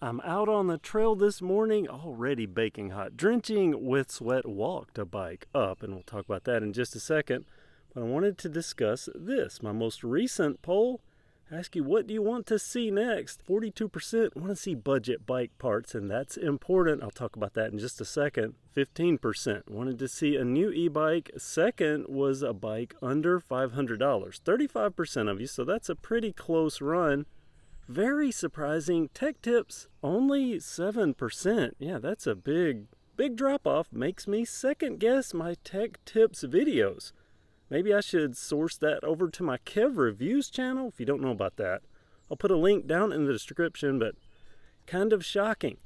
I'm out on the trail this morning, already baking hot, drenching with sweat, walked a bike up, and we'll talk about that in just a second. But I wanted to discuss this, my most recent poll. Ask you, what do you want to see next? 42% want to see budget bike parts, and that's important. I'll talk about that in just a second. 15% wanted to see a new e-bike. Second was a bike under $500. 35% of you, so that's a pretty close run. Very surprising. Tech tips, only 7%. Yeah, that's a big drop off. Makes me second guess my tech tips videos. Maybe I should source that over to my Kev Reviews channel. If you don't know about that, I'll put a link down in the description, but kind of shocking.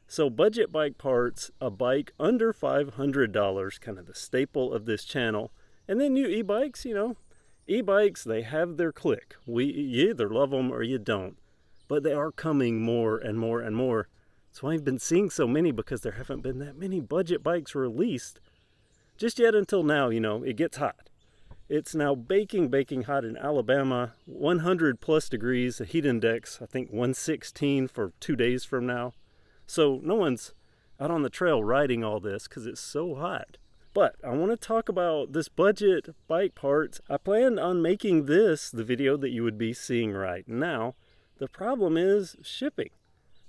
So budget bike parts, a bike under $500, kind of the staple of this channel. And then new e-bikes, e-bikes, they have their clique. You either love them or you don't. But they are coming more and more and more. That's why I've been seeing so many, because there haven't been that many budget bikes released just yet until now. It gets hot. It's now baking hot in Alabama, 100 plus degrees, a heat index, I think 116 for 2 days from now. So no one's out on the trail riding all this because it's so hot. But I want to talk about this budget bike parts. I planned on making this the video that you would be seeing right now. The problem is shipping.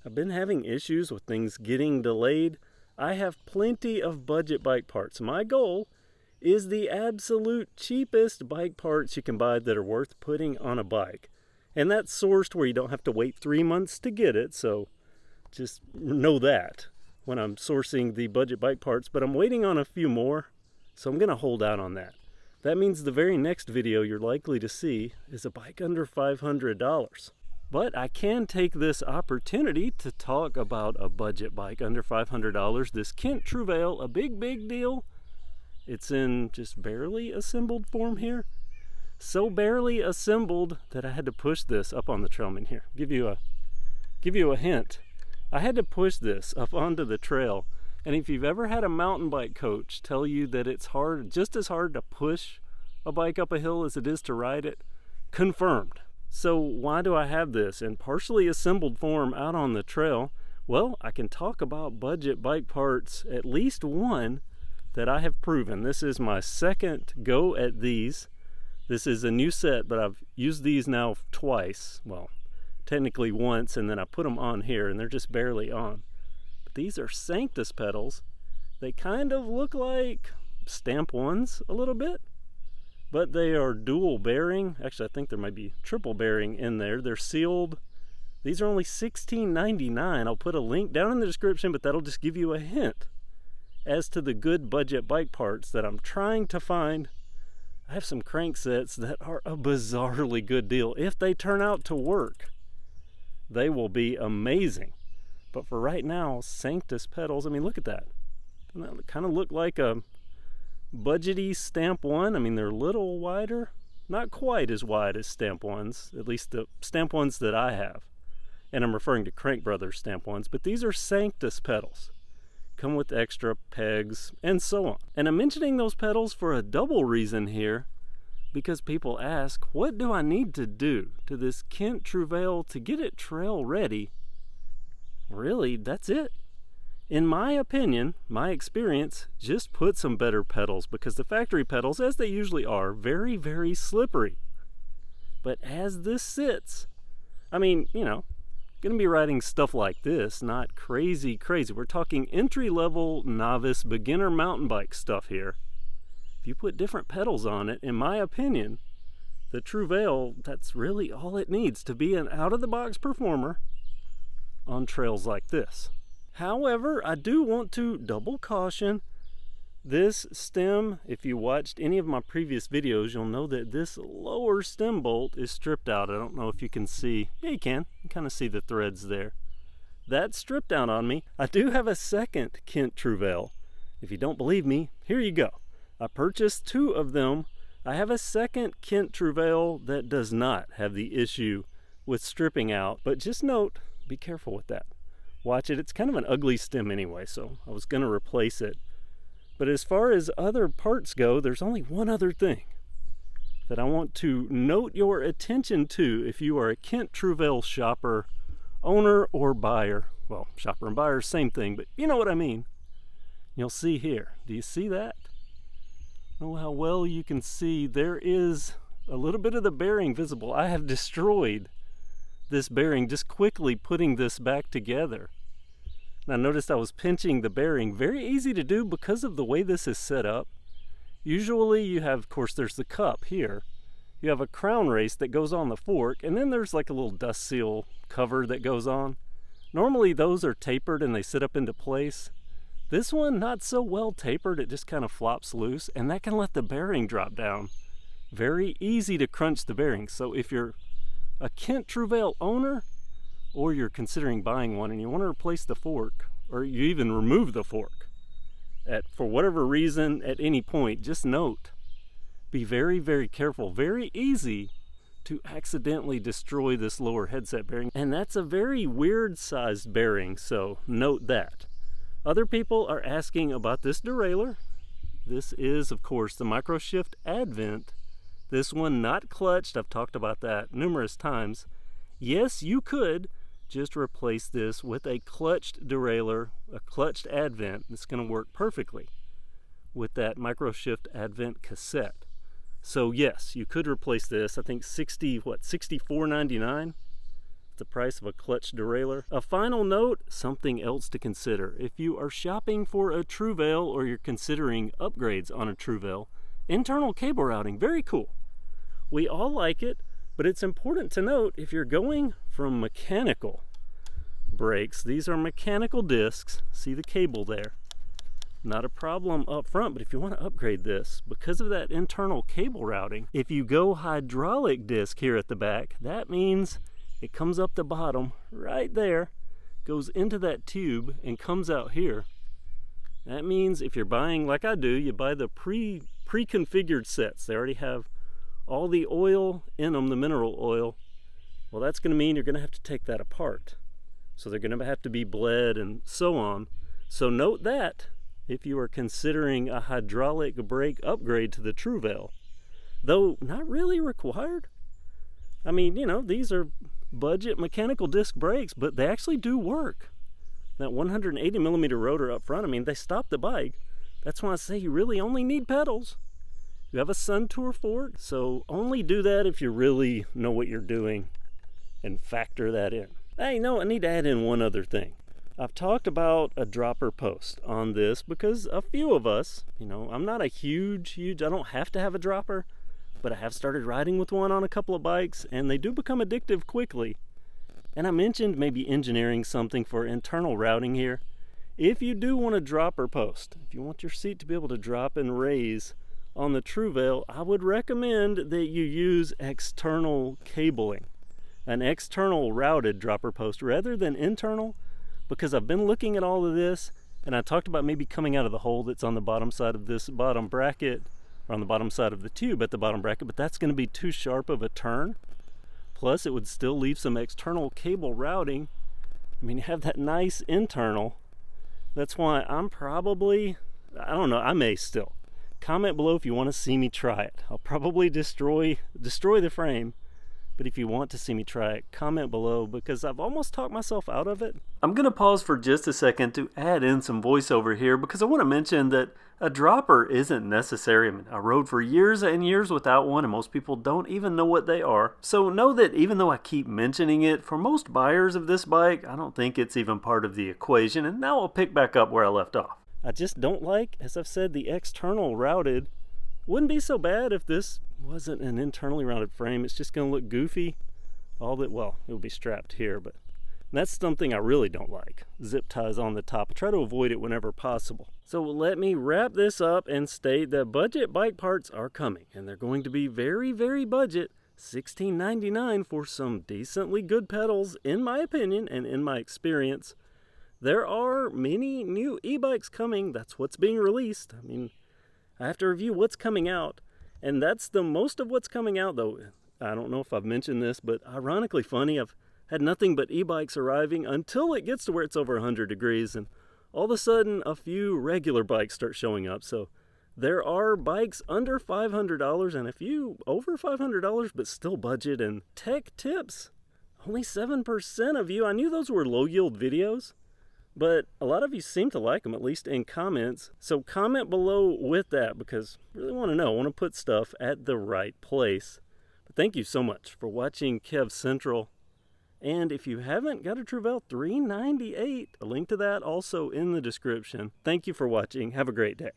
I've been having issues with things getting delayed. I have plenty of budget bike parts. My goal is the absolute cheapest bike parts you can buy that are worth putting on a bike. And that's sourced where you don't have to wait 3 months to get it. So just know that when I'm sourcing the budget bike parts. But I'm waiting on a few more, so I'm going to hold out on that. That means the very next video you're likely to see is a bike under $500. But I can take this opportunity to talk about a budget bike under $500. This Kent Trouvaille, a big deal. It's in just barely assembled form here. So barely assembled that I had to push this up on the trail. Here, give you a hint. I had to push this up onto the trail. And if you've ever had a mountain bike coach tell you that it's hard, just as hard to push a bike up a hill as it is to ride it, confirmed. So why do I have this in partially assembled form out on the trail? Well, I can talk about budget bike parts, at least one that I have proven. This is my second go at these. This is a new set, but I've used these now twice. Well, technically once, and then I put them on here, and they're just barely on. But these are Sanctus Petals. They kind of look like Stamp 1s a little bit, but they are dual bearing. Actually, I think there might be triple bearing in there. They're sealed. These are only $16.99. I'll put a link down in the description, but that'll just give you a hint as to the good budget bike parts that I'm trying to find. I have some crank sets that are a bizarrely good deal. If they turn out to work, they will be amazing. But for right now, Sanctus Petals, look at that. Doesn't that kind of look like a budgety Stamp 1? They're a little wider. Not quite as wide as Stamp 1s, at least the Stamp 1s that I have. And I'm referring to Crank Brothers Stamp 1s, but these are Sanctus Petals. Come with extra pegs and so on. And I'm mentioning those pedals for a double reason here, because people ask, what do I need to do to this Kent Trouvaille to get it trail ready? Really, that's it. In my opinion, my experience, just put some better pedals, because the factory pedals, as they usually are, very slippery. But as this sits, gonna be riding stuff like this, not crazy. We're talking entry-level, novice, beginner mountain bike stuff here. If you put different pedals on it, in my opinion, the Trouvaille, that's really all it needs to be an out-of-the-box performer on trails like this. However, I do want to double caution. This stem, if you watched any of my previous videos, you'll know that this lower stem bolt is stripped out. I don't know if you can see. Yeah, you can. You kind of see the threads there. That's stripped out on me. I do have a second Kent Trouvaille. If you don't believe me, here you go. I purchased 2 of them. I have a second Kent Trouvaille that does not have the issue with stripping out. But just note, be careful with that. Watch it. It's kind of an ugly stem anyway, so I was going to replace it. But as far as other parts go, there's only one other thing that I want to note your attention to if you are a Kent Trouvaille shopper owner or buyer, well, shopper and buyer, same thing, but you know what I mean. You'll see here. Do you see that? Oh, how well you can see. There is a little bit of the bearing visible. I have destroyed this bearing just quickly putting this back together. Now notice I was pinching the bearing. Very easy to do because of the way this is set up. Usually you have, of course, there's the cup here. You have a crown race that goes on the fork, and then there's like a little dust seal cover that goes on. Normally those are tapered and they sit up into place. This one, not so well tapered, it just kind of flops loose, and that can let the bearing drop down. Very easy to crunch the bearing. So if you're a Kent Trouvaille owner, or you're considering buying one and you want to replace the fork, or you even remove the fork, for whatever reason, at any point, just note, be very, very careful. Very easy to accidentally destroy this lower headset bearing, and that's a very weird sized bearing, so note that. Other people are asking about this derailleur. This is, of course, the Microshift Advent. This one not clutched. I've talked about that numerous times. Yes, you could just replace this with a clutched derailleur, a clutched Advent. It's going to work perfectly with that Microshift Advent cassette. So yes, you could replace this. I think $64.99. The price of a clutch derailleur. A final note, something else to consider. If you are shopping for a Trouvaille or you're considering upgrades on a Trouvaille, internal cable routing, very cool. We all like it, but it's important to note if you're going from mechanical brakes, these are mechanical discs, see the cable there. Not a problem up front, but if you want to upgrade this, because of that internal cable routing, if you go hydraulic disc here at the back, that means it comes up the bottom right there, goes into that tube and comes out here. That means if you're buying, like I do, you buy the pre-configured sets. They already have all the oil in them, the mineral oil. Well, that's going to mean you're going to have to take that apart. So they're going to have to be bled and so on. So note that if you are considering a hydraulic brake upgrade to the Trouvaille, though not really required. I mean, you know, these are budget mechanical disc brakes, but they actually do work. That 180 millimeter rotor up front, I mean, they stop the bike. That's why I say you really only need pedals. You have a Suntour fork, so only do that if you really know what you're doing and factor that in. Hey, no, I need to add in one other thing. I've talked about a dropper post on this because a few of us, you know, I'm not a huge, I don't have to have a dropper, but I have started riding with one on a couple of bikes, and they do become addictive quickly. And I mentioned maybe engineering something for internal routing here. If you do want a dropper post, if you want your seat to be able to drop and raise on the Trouvaille, I would recommend that you use external cabling, an external routed dropper post rather than internal, because I've been looking at all of this, and I talked about maybe coming out of the hole that's on the bottom side of this bottom bracket, on the bottom side of the tube at the bottom bracket, but that's going to be too sharp of a turn. Plus it would still leave some external cable routing. I mean, you have that nice internal. That's why I'm probably, I don't know, I may still. Comment below if you want to see me try it. I'll probably destroy the frame, but if you want to see me try it, comment below, because I've almost talked myself out of it. I'm going to pause for just a second to add in some voiceover here, because I want to mention that a dropper isn't necessary. I mean, I rode for years and years without one, and most people don't even know what they are. So know that even though I keep mentioning it, for most buyers of this bike, I don't think it's even part of the equation, and now I'll pick back up where I left off. I just don't like, as I've said, the external routed. Wouldn't be so bad if this wasn't an internally routed frame. It's just going to look goofy. Well, it'll be strapped here, but that's something I really don't like. Zip ties on the top. I try to avoid it whenever possible. So let me wrap this up and state that budget bike parts are coming, and they're going to be very, very budget. $16.99 for some decently good pedals, in my opinion and in my experience. There are many new e-bikes coming. That's what's being released. I mean, I have to review what's coming out, and that's the most of what's coming out, though. I don't know if I've mentioned this, but ironically funny, I've had nothing but e-bikes arriving until it gets to where it's over 100 degrees, and all of a sudden a few regular bikes start showing up. So there are bikes under $500 and a few over $500, but still budget. And tech tips, Only 7% of you. I knew those were low yield videos, but a lot of you seem to like them, at least in comments. So comment below with that, because I really want to know. I want to put stuff at the right place. But thank you so much for watching KevCentral. And if you haven't got a Trouvaille 398, a link to that also in the description. Thank you for watching. Have a great day.